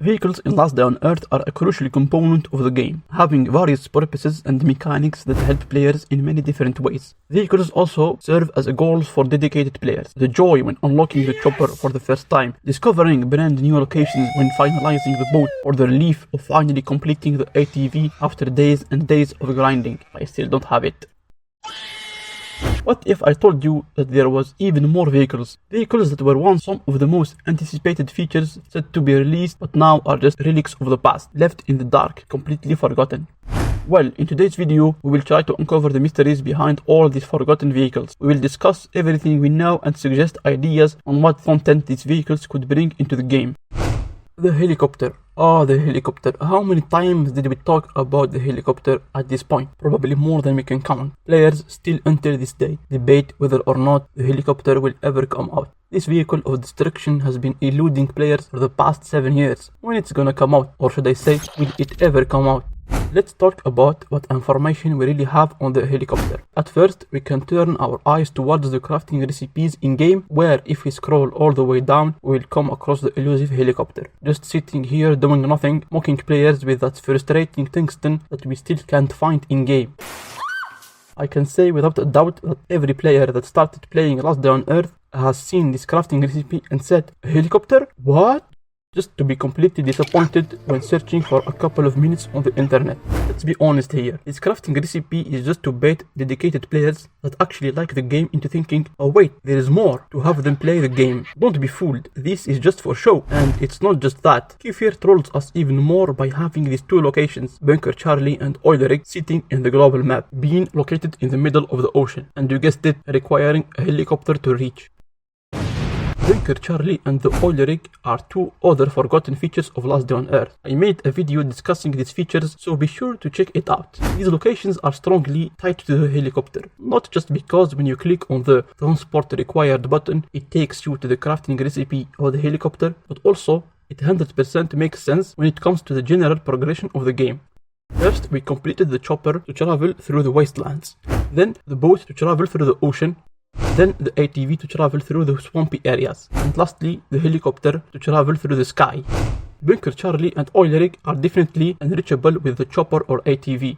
Vehicles in Last Day on Earth are a crucial component of the game, having various purposes and mechanics that help players in many different ways. Vehicles also serve as goals for dedicated players. The joy when unlocking the chopper for the first time, discovering brand new locations when finalizing the boat, or the relief of finally completing the ATV after days and days of grinding. I still don't have it. What if I told you that there was even more vehicles? Vehicles that were once some of the most anticipated features set to be released but now are just relics of the past, left in the dark, completely forgotten. Well, in today's video, we will try to uncover the mysteries behind all these forgotten vehicles. We will discuss everything we know and suggest ideas on what content these vehicles could bring into the game. The helicopter. Oh, the helicopter. How many times did we talk about the helicopter at this point? Probably more than we can count. Players still until this day debate whether or not the helicopter will ever come out. This vehicle of destruction has been eluding players for the past 7 years. When it's gonna come out, or should I say, will it ever come out? Let's talk about what information we really have on the helicopter. At first, we can turn our eyes towards the crafting recipes in-game, where if we scroll all the way down, we will come across the elusive helicopter. Just sitting here doing nothing, mocking players with that frustrating tungsten that we still can't find in-game. I can say without a doubt that every player that started playing Last Day on Earth has seen this crafting recipe and said, "A helicopter? What?" Just to be completely disappointed when searching for a couple of minutes on the internet. Let's be honest here, this crafting recipe is just to bait dedicated players that actually like the game into thinking, oh wait, there is more, to have them play the game. Don't be fooled, this is just for show. And it's not just that. Kefir trolls us even more by having these two locations, Bunker Charlie and Oil Rig, sitting in the global map, being located in the middle of the ocean, and you guessed it, requiring a helicopter to reach. Bunker Charlie and the Oil Rig are two other forgotten features of Last Day on Earth. I made a video discussing these features, so be sure to check it out. These locations are strongly tied to the helicopter, not just because when you click on the transport required button, it takes you to the crafting recipe of the helicopter, but also it 100% makes sense when it comes to the general progression of the game. First, we completed the chopper to travel through the wastelands, then the boat to travel through the ocean, then the ATV to travel through the swampy areas, and lastly the helicopter to travel through the sky. Bunker Charlie and Oil Rig are definitely unreachable with the chopper or ATV.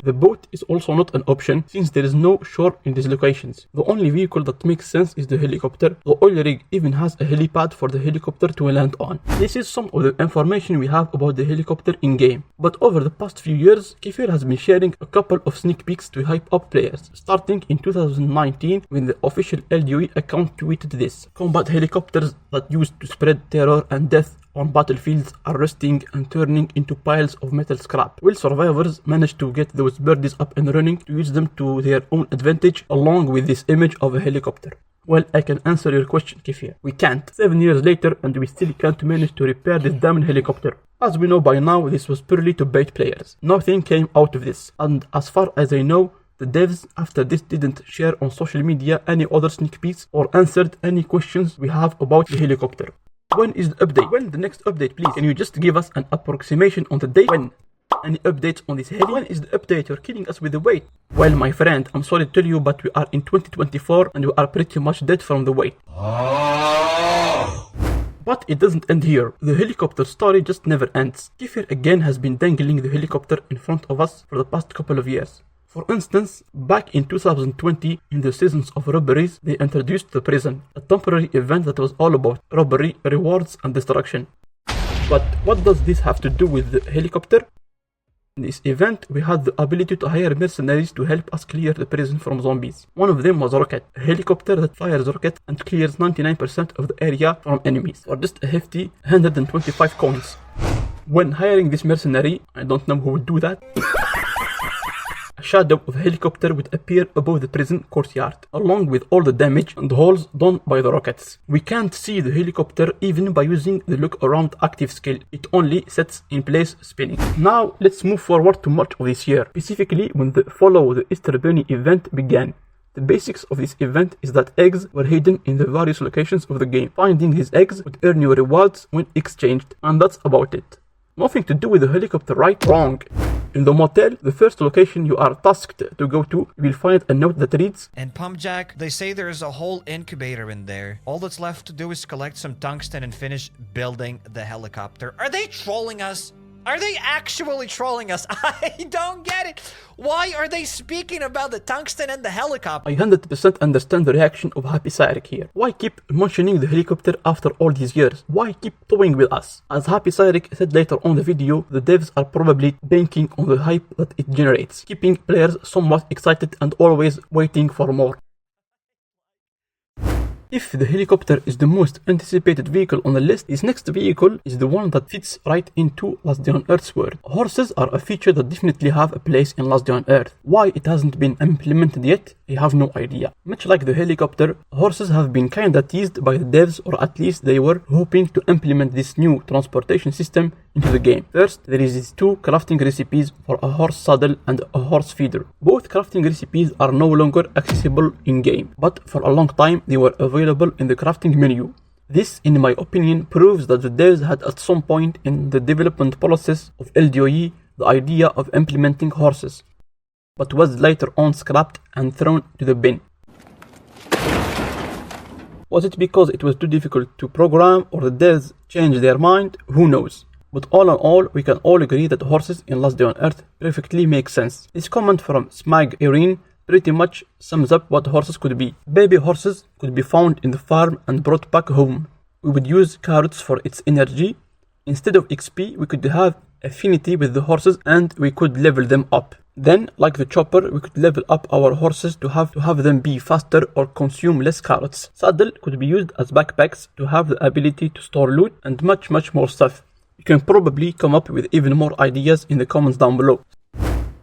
The boat is also not an option since there is no shore in these locations. The only vehicle that makes sense is the helicopter. The Oil Rig even has a helipad for the helicopter to land on. This is some of the information we have about the helicopter in-game. But over the past few years, Kefir has been sharing a couple of sneak peeks to hype up players, starting in 2019 when the official LDOE account tweeted this. Combat helicopters that used to spread terror and death on battlefields are rusting and turning into piles of metal scrap. Will survivors manage to get those birdies up and running to use them to their own advantage along with this image of a helicopter? Well, I can answer your question, Kefir. We can't. 7 years later and we still can't manage to repair this damn helicopter. As we know by now, this was purely to bait players. Nothing came out of this, and as far as I know, the devs after this didn't share on social media any other sneak peeks or answered any questions we have about the helicopter. When is the update? When the next update, please? Can you just give us an approximation on the date? When? Any updates on this heli? When is the update? You're killing us with the wait. Well, my friend, I'm sorry to tell you, but we are in 2024 and we are pretty much dead from the wait. But it doesn't end here. The helicopter story just never ends. Kefir again has been dangling the helicopter in front of us for the past couple of years. For instance, back in 2020, in the Seasons of Robberies, they introduced the prison, a temporary event that was all about robbery, rewards and destruction. But what does this have to do with the helicopter? In this event, we had the ability to hire mercenaries to help us clear the prison from zombies. One of them was Rocket, a helicopter that fires rocket and clears 99% of the area from enemies, for just a hefty 125 coins. When hiring this mercenary, I don't know who would do that, a shadow of a helicopter would appear above the prison courtyard, along with all the damage and holes done by the rockets. We can't see the helicopter even by using the look around active skill. It only sits in place spinning. Now let's move forward to March of this year, specifically when the Follow the Easter Bunny event began. The basics of this event is that eggs were hidden in the various locations of the game. Finding these eggs would earn you rewards when exchanged, and that's about it. Nothing to do with the helicopter, right? Wrong. In the motel, the first location you are tasked to go to, you will find a note that reads, "In Pumpjack, they say there's a whole incubator in there. All that's left to do is collect some tungsten and finish building the helicopter." Are they trolling us? Are they actually trolling us? I don't get it. Why are they speaking about the tungsten and the helicopter? I 100% understand the reaction of Happy Cyric here. Why keep mentioning the helicopter after all these years? Why keep toying with us? As Happy Cyric said later on the video, the devs are probably banking on the hype that it generates, keeping players somewhat excited and always waiting for more. If the helicopter is the most anticipated vehicle on the list, this next vehicle is the one that fits right into Last Day on Earth's world. Horses are a feature that definitely have a place in Last Day on Earth. Why it hasn't been implemented yet, I have no idea. Much like the helicopter, horses have been kinda teased by the devs, or at least they were hoping to implement this new transportation system into the game. First, there is these two crafting recipes for a horse saddle and a horse feeder. Both crafting recipes are no longer accessible in-game, but for a long time they were available in the crafting menu. This, in my opinion, proves that the devs had at some point in the development process of LDOE the idea of implementing horses, but was later on scrapped and thrown to the bin. Was it because it was too difficult to program, or the devs changed their mind? Who knows? But all in all, we can all agree that horses in Last Day on Earth perfectly make sense. This comment from Smag Irene pretty much sums up what horses could be. Baby horses could be found in the farm and brought back home. We would use carrots for its energy. Instead of XP, we could have affinity with the horses and we could level them up. Then, like the chopper, we could level up our horses to have them be faster or consume less carrots. Saddle could be used as backpacks to have the ability to store loot and much more stuff. You can probably come up with even more ideas in the comments down below.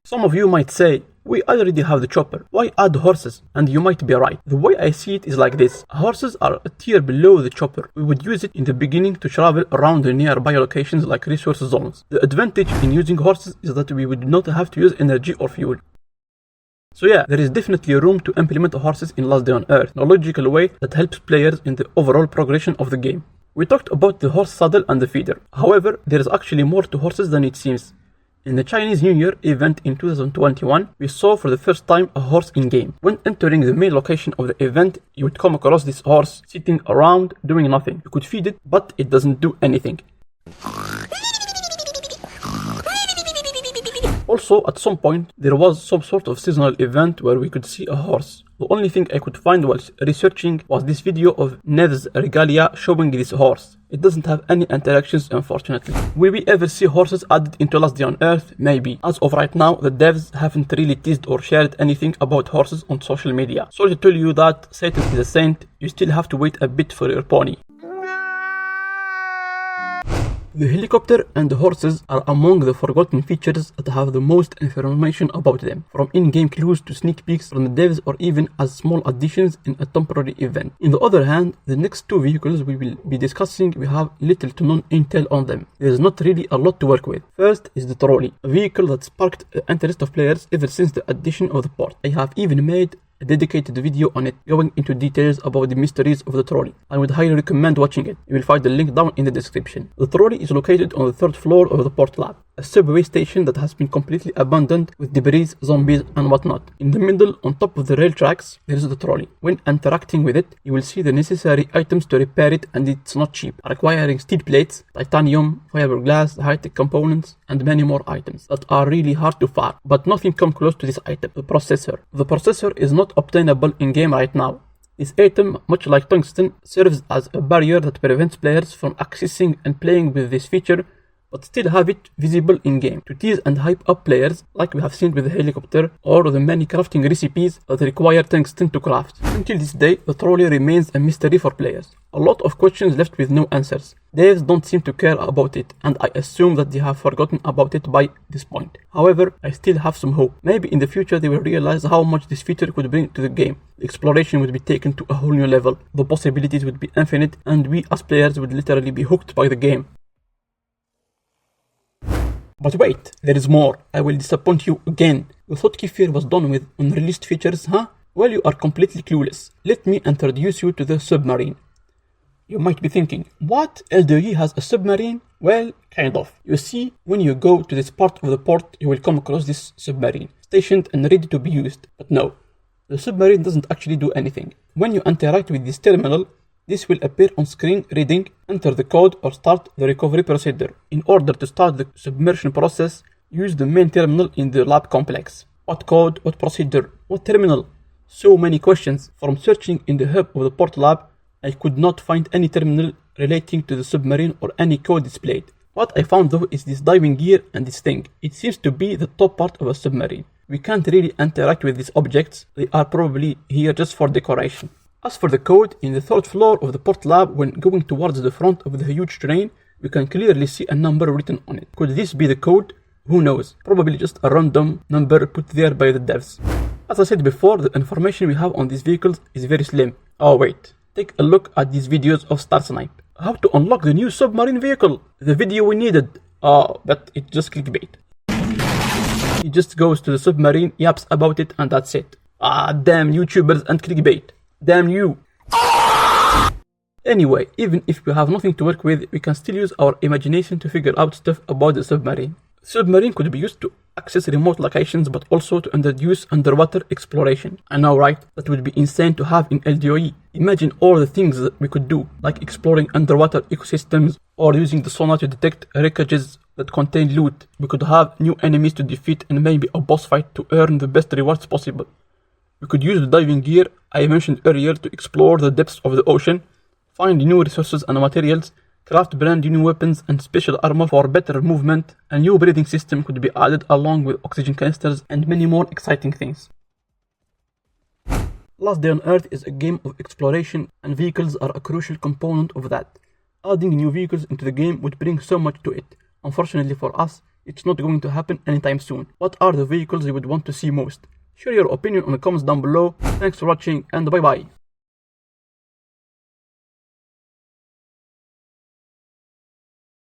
Some of you might say, we already have the chopper, why add horses? And you might be right. The way I see it is like this. Horses are a tier below the chopper. We would use it in the beginning to travel around the nearby locations like resource zones. The advantage in using horses is that we would not have to use energy or fuel. So yeah, there is definitely room to implement horses in Last Day on Earth in a logical way that helps players in the overall progression of the game. We talked about the horse saddle and the feeder. However, there is actually more to horses than it seems. In the Chinese New Year event in 2021, we saw for the first time a horse in-game. When entering the main location of the event, you would come across this horse sitting around doing nothing. You could feed it, but it doesn't do anything. Also, at some point, there was some sort of seasonal event where we could see a horse. The only thing I could find while researching was this video of Nev's Regalia showing this horse. It doesn't have any interactions, unfortunately. Will we ever see horses added into Last Day on Earth? Maybe. As of right now, the devs haven't really teased or shared anything about horses on social media. Sorry to tell you that Satan is a saint, you still have to wait a bit for your pony. The helicopter and the horses are among the forgotten features that have the most information about them, from in-game clues to sneak peeks from the devs or even as small additions in a temporary event. On the other hand, the next two vehicles we will be discussing, we have little to none intel on them. There is not really a lot to work with. First is the Trolley, a vehicle that sparked the interest of players ever since the addition of the port. I have even made a dedicated video on it, going into details about the mysteries of the Trolley. I would highly recommend watching it. You will find the link down in the description. The Trolley is located on the 3rd floor of the port lab, a subway station that has been completely abandoned with debris, zombies and whatnot. In the middle, on top of the rail tracks, there is the Trolley. When interacting with it, you will see the necessary items to repair it, and it's not cheap, requiring steel plates, titanium, fiberglass, high-tech components, and many more items that are really hard to farm. But nothing comes close to this item, the processor. The processor is not obtainable in-game right now. This item, much like tungsten, serves as a barrier that prevents players from accessing and playing with this feature, but still have it visible in-game to tease and hype up players, like we have seen with the helicopter or the many crafting recipes that require tungsten to craft. Until this day, the Trolley remains a mystery for players. A lot of questions left with no answers. Devs don't seem to care about it, and I assume that they have forgotten about it by this point. However, I still have some hope. Maybe in the future they will realize how much this feature could bring to the game. The exploration would be taken to a whole new level, the possibilities would be infinite, and we as players would literally be hooked by the game. But wait, there is more. I will disappoint you again. You thought Kefir was done with unreleased features, huh? Well, you are completely clueless. Let me introduce you to the Submarine. You might be thinking, what? LDOE has a submarine? Well, kind of. You see, when you go to this part of the port, you will come across this submarine, stationed and ready to be used. But no, the submarine doesn't actually do anything. When you interact with this terminal, this will appear on screen reading, enter the code or start the recovery procedure. In order to start the submersion process, use the main terminal in the lab complex. What code? What procedure? What terminal? So many questions. From searching in the hub of the port lab, I could not find any terminal relating to the submarine or any code displayed. What I found though is this diving gear and this thing. It seems to be the top part of a submarine. We can't really interact with these objects. They are probably here just for decoration. As for the code, in the third floor of the port lab, when going towards the front of the huge train, we can clearly see a number written on it. Could this be the code? Who knows? Probably just a random number put there by the devs. As I said before, the information we have on these vehicles is very slim. Oh wait, take a look at these videos of Star Snipe. How to unlock the new submarine vehicle? The video we needed. But it's just clickbait. He just goes to the submarine, yaps about it, and that's it. Damn YouTubers and clickbait. Damn you. Anyway, even if we have nothing to work with, we can still use our imagination to figure out stuff about the submarine. Submarine could be used to access remote locations, but also to introduce underwater exploration. I know, right? That would be insane to have in LDOE. Imagine all the things that we could do, like exploring underwater ecosystems or using the sonar to detect wreckages that contain loot. We could have new enemies to defeat and maybe a boss fight to earn the best rewards possible. We could use the diving gear I mentioned earlier to explore the depths of the ocean, find new resources and materials, craft brand new weapons and special armor for better movement. A new breathing system could be added along with oxygen canisters and many more exciting things. Last Day on Earth is a game of exploration and vehicles are a crucial component of that. Adding new vehicles into the game would bring so much to it. Unfortunately for us, it's not going to happen anytime soon. What are the vehicles you would want to see most? Share your opinion on the comments down below. Thanks for watching and bye bye.